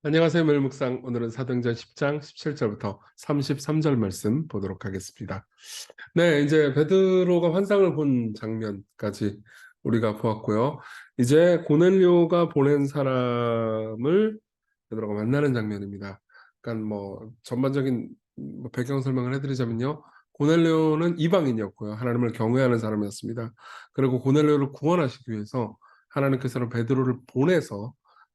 안녕하세요. 매일 묵상. 오늘은 사도행전 10장 17절부터 33절 말씀 보도록 하겠습니다. 네, 이제 베드로가 환상을 본 장면까지 우리가 보았고요. 이제 고넬료가 보낸 사람을 베드로가 만나는 장면입니다. 그러니까 뭐 전반적인 배경 설명을 해드리자면요. 고넬료는 이방인이었고요. 하나님을 경외하는 사람이었습니다. 그리고 고넬료를 구원하시기 위해서 하나님께서는 베드로를 보내서,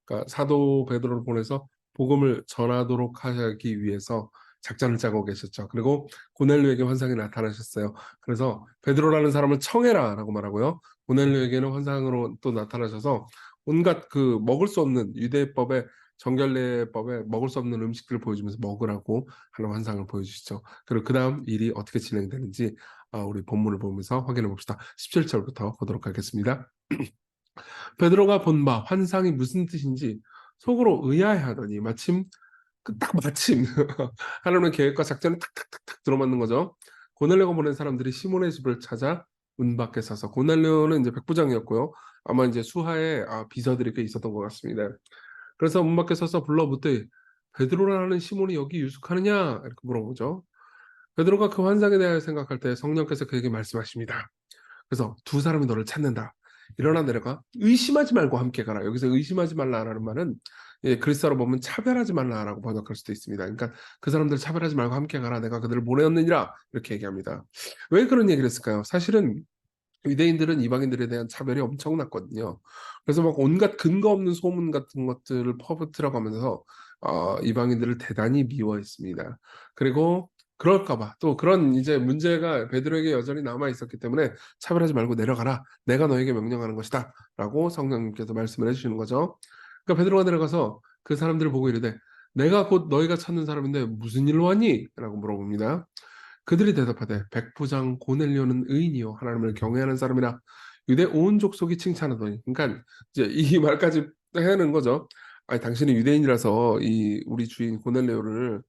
그러니까 사도 베드로를 보내서 복음을 전하도록 하기 위해서 작전을 짜고 계셨죠. 그리고 고넬료에게 환상이 나타나셨어요. 그래서 베드로라는 사람을 청해라라고 말하고요. 고넬료에게는 환상으로 또 나타나셔서 온갖 그 먹을 수 없는 유대법의 정결례법에 먹을 수 없는 음식들을 보여주면서 먹으라고 하는 환상을 보여주시죠. 그리고 그 다음 일이 어떻게 진행되는지 우리 본문을 보면서 확인해 봅시다. 17절부터 보도록 하겠습니다. 베드로가 본 바 환상이 무슨 뜻인지 속으로 의아해하더니 마침 하나님의 계획과 작전이 탁탁탁탁 들어맞는 거죠. 고넬료가 보낸 사람들이 시몬의 집을 찾아 문 밖에 서서, 고넬료는 이제 백부장이었고요. 아마 이제 수하에 비서들이 꽤 있었던 것 같습니다. 그래서 문 밖에 서서 불러 묻되 베드로라는 시몬이 여기 유숙하느냐 이렇게 물어보죠. 베드로가 그 환상에 대하여 생각할 때 성령께서 그에게 말씀하십니다. 그래서 두 사람이 너를 찾는다. 일어나 내려가 의심하지 말고 함께 가라. 여기서 의심하지 말라라는 말은 그리스어로 보면 차별하지 말라라고 번역할 수도 있습니다. 그러니까 그 사람들 차별하지 말고 함께 가라. 내가 그들을 보내었느니라 이렇게 얘기합니다. 왜 그런 얘기를 했을까요? 사실은 유대인들은 이방인들에 대한 차별이 엄청났거든요. 그래서 막 온갖 근거 없는 소문 같은 것들을 퍼붓으라고 하면서 이방인들을 대단히 미워했습니다. 그리고 그럴까 봐 또 그런 이제 문제가 베드로에게 여전히 남아 있었기 때문에 차별하지 말고 내려가라. 내가 너에게 명령하는 것이다라고 성령님께서 말씀을 해주시는 거죠. 그러니까 베드로가 내려가서 그 사람들을 보고 이르되 내가 곧 너희가 찾는 사람인데 무슨 일로 왔니? 라고 물어봅니다. 그들이 대답하되 백부장 고넬료는 의인이요 하나님을 경외하는 사람이라 유대 온 족속이 칭찬하더니, 그러니까 이제 이 말까지 해는 거죠. 아니 당신은 유대인이라서 이 우리 주인 고넬료를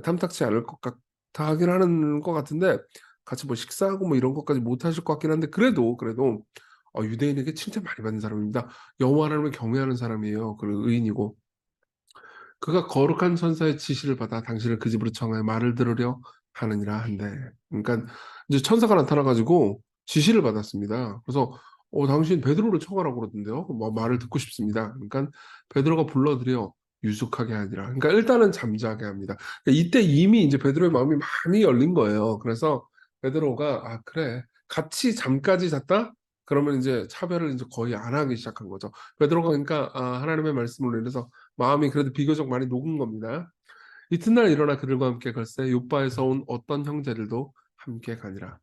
탐탁치 않을 것 같아 하긴 하는 것 같은데 같이 뭐 식사하고 뭐 이런 것까지 못 하실 것 같긴 한데 그래도 유대인에게 칭찬 많이 받는 사람입니다. 여호와 하나님을 경외하는 사람이에요. 그리고 의인이고 그가 거룩한 천사의 지시를 받아 당신을 그 집으로 청하여 말을 들으려 하느니라 한대. 그러니까 이제 천사가 나타나 가지고 지시를 받았습니다. 그래서 당신 베드로를 청하라고 그러던데요. 뭐 말을 듣고 싶습니다. 그러니까 베드로가 불러들여 유숙하게 하니라. 그러니까 일단은 잠자게 합니다. 그러니까 이때 이미 이제 베드로의 마음이 많이 열린 거예요. 그래서 베드로가 그래 같이 잠까지 잤다. 그러면 이제 차별을 이제 거의 안 하기 시작한 거죠. 베드로가 그러니까 하나님의 말씀으로 인해서 마음이 그래도 비교적 많이 녹은 겁니다. 이튿날 일어나 그들과 함께 걸세 요바에서 온 어떤 형제들도 함께 가니라.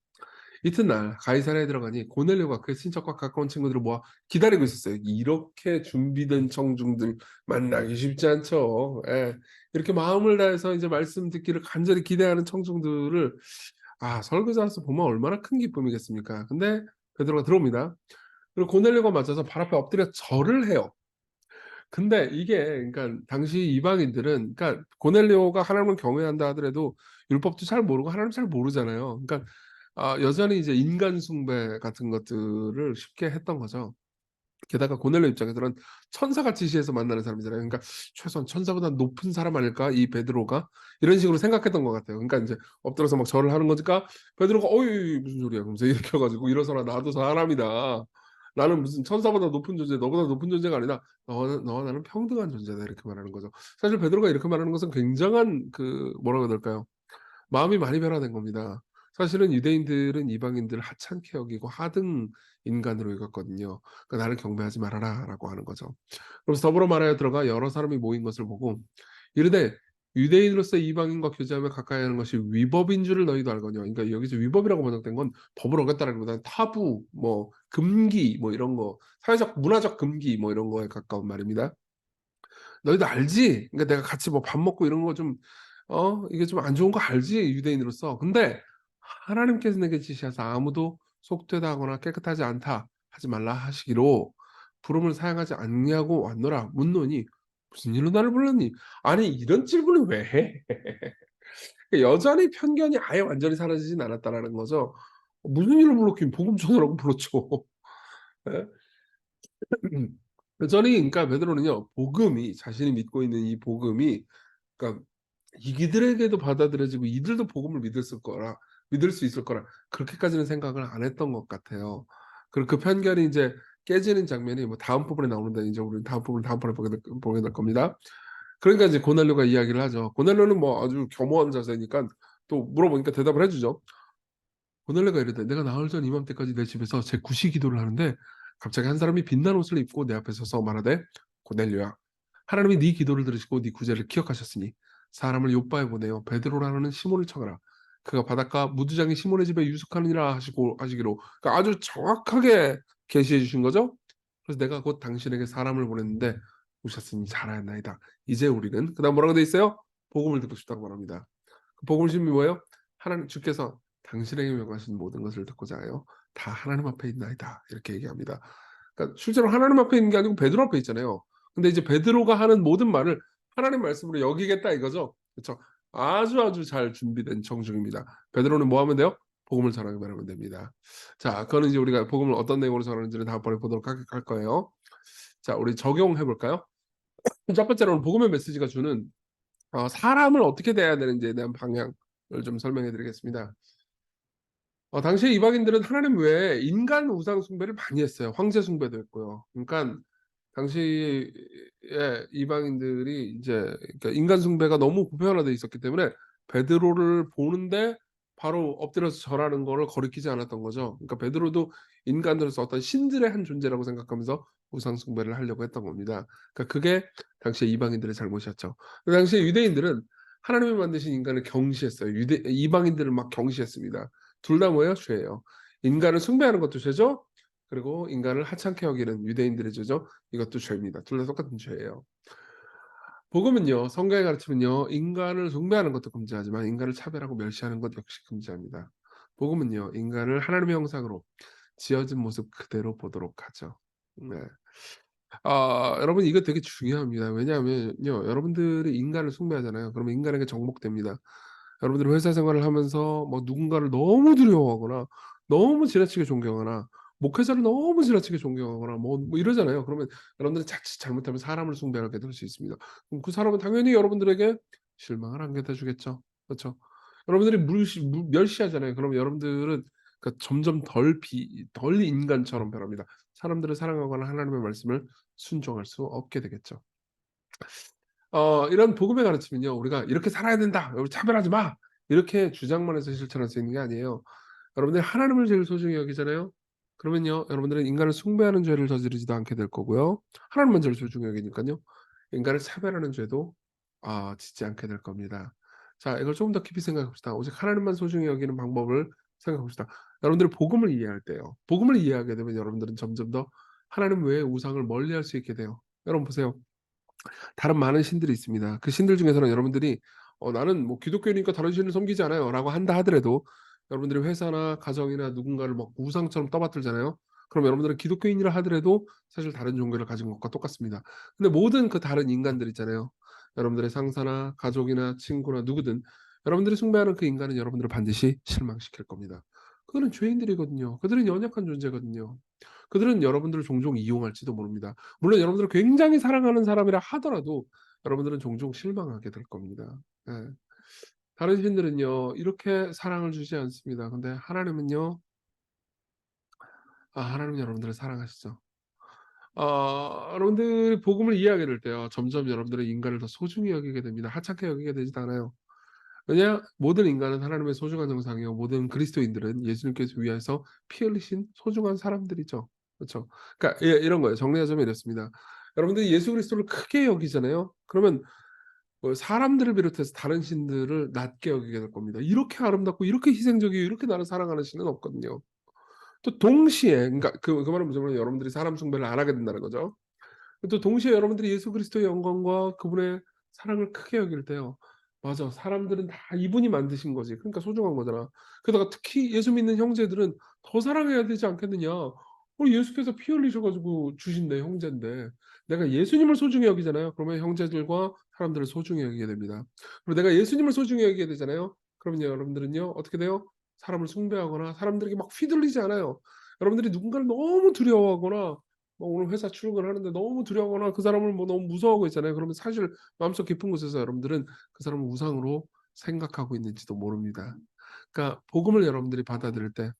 이튿날 가이사랴에 들어가니 고넬료가 그의 친척과 가까운 친구들을 모아 기다리고 있었어요. 이렇게 준비된 청중들 만나기 쉽지 않죠. 예. 이렇게 마음을 다해서 이제 말씀 듣기를 간절히 기대하는 청중들을 설교자로서 보면 얼마나 큰 기쁨이겠습니까? 근데 베드로가 들어옵니다. 그리고 고넬료가 맞아서 발 앞에 엎드려 절을 해요. 근데 이게 그러니까 당시 이방인들은, 그러니까 고넬료가 하나님을 경외한다 하더라도 율법도 잘 모르고 하나님 잘 모르잖아요. 그러니까 여전히 이제 인간 숭배 같은 것들을 쉽게 했던 거죠. 게다가 고넬료 입장에서는 천사가 지시해서 만나는 사람이잖아요. 그러니까 '최소한 천사보다 높은 사람 아닐까 이 베드로가?' 이런 식으로 생각했던 것 같아요. 그러니까 인제 엎드려서 막 절을 하는 거니까 베드로가 "어이 무슨 소리야." 그러면서 일으켜 가지고 "일어서라. 나도 사람이다. 나는 무슨 천사보다 높은 존재, 너보다 높은 존재가 아니다. 너와 나는 평등한 존재다." 이렇게 말하는 거죠. 사실 베드로가 이렇게 말하는 것은 굉장한 뭐라고 해야 될까요? 마음이 많이 변화된 겁니다. 사실은 유대인들은 이방인들을 하찮게 여기고 하등 인간으로 여겼거든요. 그러니까 "나를 경배하지 말아라."라고 하는 거죠. 그러면서 더불어 말하여 들어가 여러 사람이 모인 것을 보고 이르되 "유대인으로서 이방인과 교제하며 가까이 하는 것이 위법인 줄을 너희도 알거니와." 그러니까 여기서 위법이라고 번역된 건 법을 어겼다라기보다는 타부, 뭐 금기, 뭐 이런 거, 사회적 문화적 금기 뭐 이런 거에 가까운 말입니다. "너희도 알지? 그러니까 내가 같이 뭐 밥 먹고 이런 거 좀 이게 좀 안 좋은 거 알지? 유대인으로서. 근데 하나님께서 내게 지시하사 아무도 속되다 하거나 깨끗하지 않다 하지 말라 하시기로 부름을 사용하지 않냐고 왔노라." 묻노니 "무슨 일로 나를 불렀니?" 아니 이런 질문을 왜 해? 여전히 편견이 아예 완전히 사라지진 않았다라는 거죠. 무슨 일로 불렀긴 복음 전하라고 불렀죠. 예. 여전히 그러니까 베드로는요. 복음이 자신이 믿고 있는 이 복음이 그러니까 이들에게도 받아들여지고 이들도 복음을 믿을 수 있을 거라 그렇게까지는 생각을 안 했던 것 같아요. 그리고 그 편견이 이제 깨지는 장면이 뭐 다음 부분에 나오는데 이제 우리는 다음 부분 다음번에 보게 될 겁니다. 그러니까 이제 고넬료가 이야기를 하죠. 고넬료는 뭐 아주 겸허한 자세니까 또 물어보니까 대답을 해 주죠. 고넬료가 이르되 내가 나흘 전 이맘때까지 내 집에서 제 구시 기도를 하는데 갑자기 한 사람이 빛난 옷을 입고 내 앞에 서서 말하되 고넬료야 하나님이 네 기도를 들으시고 네 구제를 기억하셨으니 사람을 요바에 보내어 베드로라는 시몬을 청하라. 그가 바닷가 무두장이 시몬의 집에 유숙하느니라 하시기로 그러니까 아주 정확하게 계시해 주신 거죠. 그래서 내가 곧 당신에게 사람을 보냈는데 오셨으니 잘하였나이다. 이제 우리는 그다음 뭐라고 돼 있어요? 복음을 듣고 싶다고 말합니다. 그 복음심이 뭐예요? 하나님 주께서 당신에게 명하신 모든 것을 듣고자 하여 다 하나님 앞에 있나이다. 이렇게 얘기합니다. 그러니까 실제로 하나님 앞에 있는 게 아니고 베드로 앞에 있잖아요. 근데 이제 베드로가 하는 모든 말을 하나님 말씀으로 여기겠다 이거죠. 그렇죠? 아주 잘 준비된 정중입니다. 베드로는 뭐 하면 돼요? 복음을 전하기만 하면 됩니다. 자, 그거는 이제 우리가 복음을 어떤 내용으로 전하는지는 다음번에 보도록 할 거예요. 자, 우리 적용해 볼까요? 첫 번째로는 복음의 메시지가 주는 사람을 어떻게 대해야 되는지에 대한 방향을 좀 설명해 드리겠습니다. 당시에 이방인들은 하나님 외에 인간 우상 숭배를 많이 했어요. 황제 숭배도 했고요. 그러니까 당시에 이방인들이 이제 그러니까 인간 숭배가 너무 보편화돼 있었기 때문에 베드로를 보는데 바로 엎드려서 절하는 거를 거리끼지 않았던 거죠. 그러니까 베드로도 인간으로서 어떤 신들의 한 존재라고 생각하면서 우상 숭배를 하려고 했던 겁니다. 그러니까 그게 당시에 이방인들의 잘못이었죠. 그 당시에 유대인들은 하나님이 만드신 인간을 경시했어요. 이방인들을 막 경시했습니다. 둘 다 뭐예요? 죄예요. 인간을 숭배하는 것도 죄죠. 그리고 인간을 하찮게 여기는 유대인들의 죄죠. 이것도 죄입니다. 둘 다 똑같은 죄예요. 복음은요. 성경의 가르침은요. 인간을 숭배하는 것도 금지하지만 인간을 차별하고 멸시하는 것 역시 금지합니다. 복음은요. 인간을 하나님의 형상으로 지어진 모습 그대로 보도록 하죠. 네. 여러분 이거 되게 중요합니다. 왜냐하면요. 여러분들이 인간을 숭배하잖아요. 그러면 인간에게 정복됩니다. 여러분들이 회사 생활을 하면서 뭐 누군가를 너무 두려워하거나 너무 지나치게 존경하나 목회자를 너무 지나치게 존경하거나 뭐 이러잖아요. 그러면 여러분들이 자칫 잘못하면 사람을 숭배하게 될 수 있습니다. 그럼 그 사람은 당연히 여러분들에게 실망을 안겨다 주겠죠. 그렇죠? 여러분들이 멸시하잖아요. 그러면 여러분들은 그러니까 점점 덜 인간처럼 변합니다. 사람들을 사랑하거나 하나님의 말씀을 순종할 수 없게 되겠죠. 이런 복음의 가르침은요. 우리가 "이렇게 살아야 된다. 우리 차별하지 마." 이렇게 주장만 해서 실천할 수 있는 게 아니에요. 여러분들이 하나님을 제일 소중히 여기잖아요. 그러면요. 여러분들은 인간을 숭배하는 죄를 저지르지도 않게 될 거고요. 하나님만 제일 소중히 여기니깐요. 인간을 차별하는 죄도 짓지 않게 될 겁니다. 자, 이걸 조금 더 깊이 생각해 봅시다. 오직 하나님만 소중히 여기는 방법을 생각해 봅시다. 여러분들이 복음을 이해할 때요. 복음을 이해하게 되면 여러분들은 점점 더 하나님 외의 우상을 멀리할 수 있게 돼요. 여러분 보세요. 다른 많은 신들이 있습니다. 그 신들 중에서는 여러분들이 나는 뭐 기독교니까 다른 신을 섬기지 않아요라고 한다 하더라도 여러분들이 회사나 가정이나 누군가를 막 우상처럼 떠받들잖아요. 그럼 여러분들은 기독교인이라 하더라도 사실 다른 종교를 가진 것과 똑같습니다. 근데 모든 그 다른 인간들 있잖아요. 여러분들의 상사나 가족이나 친구나 누구든 여러분들이 숭배하는 그 인간은 여러분들을 반드시 실망시킬 겁니다. 그들은 죄인들이거든요. 그들은 연약한 존재거든요. 그들은 여러분들을 종종 이용할지도 모릅니다. 물론 여러분들을 굉장히 사랑하는 사람이라 하더라도 여러분들은 종종 실망하게 될 겁니다. 예. 다른 신들은요. 이렇게 사랑을 주지 않습니다. 근데 하나님은요. 하나님은 여러분들을 사랑하시죠. 여러분들이 복음을 이해하게 될 때요. 점점 여러분들은 인간을 더 소중히 여기게 됩니다. 하찮게 여기게 되지도 않아요. 왜냐? 모든 인간은 하나님의 소중한 형상이요. 모든 그리스도인들은 예수님께서 위하여서 피 흘리신 소중한 사람들이죠. 그렇죠? 그러니까 이런 거예요. 정리하자면 이렇습니다. 여러분들이 예수 그리스도를 크게 여기잖아요. 그러면 뭐 사람들을 비롯해서 다른 신들을 낮게 여기게 될 겁니다. 이렇게 아름답고 이렇게 희생적이고 이렇게 나를 사랑하는 신은 없거든요. 또 동시에 그러니까 그 말은 무슨 여러분들이 사람 숭배를 안 하게 된다는 거죠. 또 동시에 여러분들이 예수 그리스도의 영광과 그분의 사랑을 크게 여길 때요. 맞아. 사람들은 다 이분이 만드신 거지. 그러니까 소중한 거잖아. 게다가 특히 예수 믿는 형제들은 더 사랑해야 되지 않겠느냐. 예수께서 피 흘리셔 가지고 주신 내 형제인데 내가 예수님을 소중히 여기잖아요. 그러면 형제들과 사람들을 소중히 여기게 됩니다. 그리고 내가 예수님을 소중히 여기게 되잖아요. 그러면 여러분들은요. 어떻게 돼요? 사람을 숭배하거나 사람들에게 막 휘둘리지 않아요. 여러분들이 누군가를 너무 두려워하거나 오늘 회사 출근하는데 너무 두려워하거나 그 사람을 뭐 너무 무서워하고 있잖아요. 그러면 사실 마음속 깊은 곳에서 여러분들은 그 사람을 우상으로 생각하고 있는지도 모릅니다. 그러니까 복음을 여러분들이 받아들일 때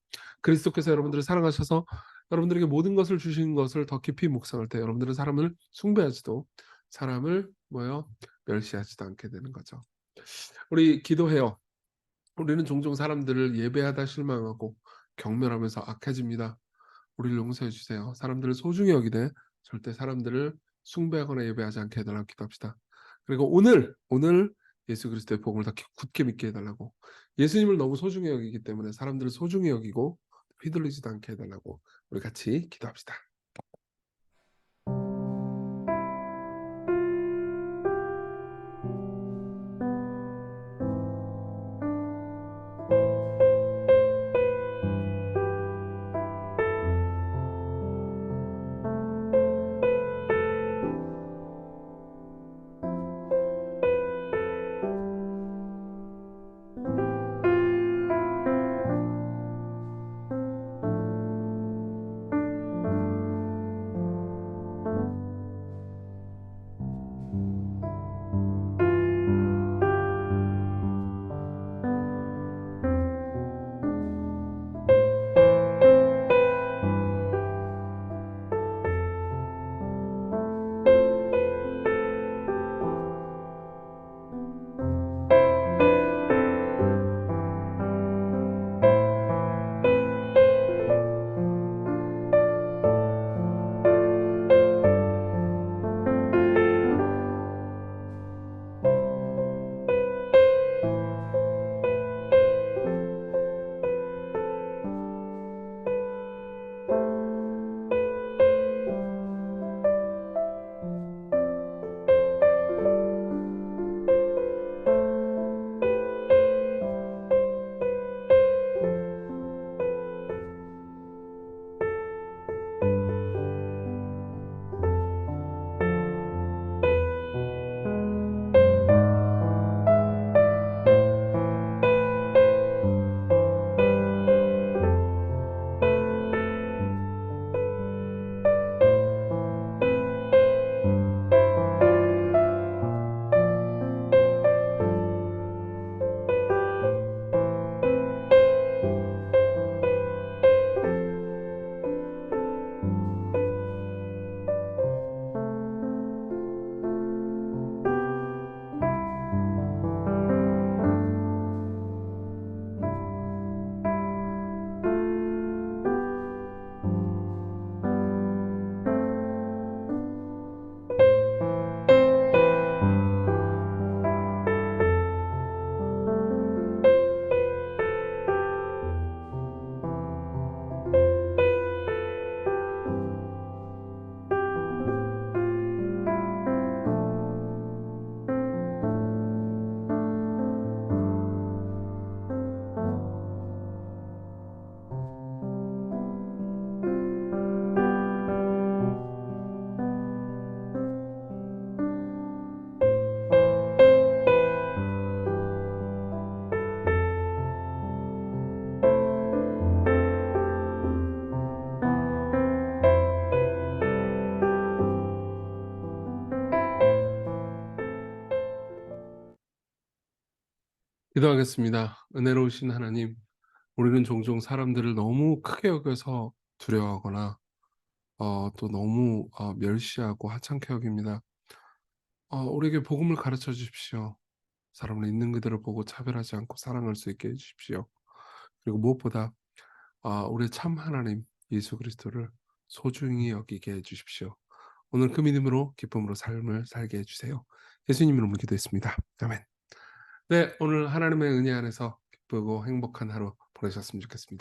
그리스도께서 여러분들을 사랑하셔서 여러분들에게 모든 것을 주신 것을 더 깊이 묵상할 때 여러분들은 사람을 숭배하지도 사람을 뭐요? 멸시하지도 않게 되는 거죠. 우리 기도해요. 우리는 종종 사람들을 예배하다 실망하고 경멸하면서 악해집니다. 우리를 용서해 주세요. 사람들을 소중히 여기되 절대 사람들을 숭배하거나 예배하지 않게 해달라고 기도합시다. 그리고 오늘 예수 그리스도의 복음을 더 굳게 믿게 해달라고, 예수님을 너무 소중히 여기기 때문에 사람들을 소중히 여기고 휘둘리지도 않게 해달라고 우리 같이 기도합시다. 기도하겠습니다. 은혜로우신 하나님, 우리는 종종 사람들을 너무 크게 여겨서 두려워하거나 또 너무 멸시하고 하찮게 여깁니다. 우리에게 복음을 가르쳐 주십시오. 사람을 있는 그대로 보고 차별하지 않고 사랑할 수 있게 해 주십시오. 그리고 무엇보다 우리의 참 하나님 예수 그리스도를 소중히 여기게 해 주십시오. 오늘 그 믿음으로 기쁨으로 삶을 살게 해 주세요. 예수님 이름으로 기도했습니다. 아멘. 네, 오늘 하나님의 은혜 안에서 기쁘고 행복한 하루 보내셨으면 좋겠습니다.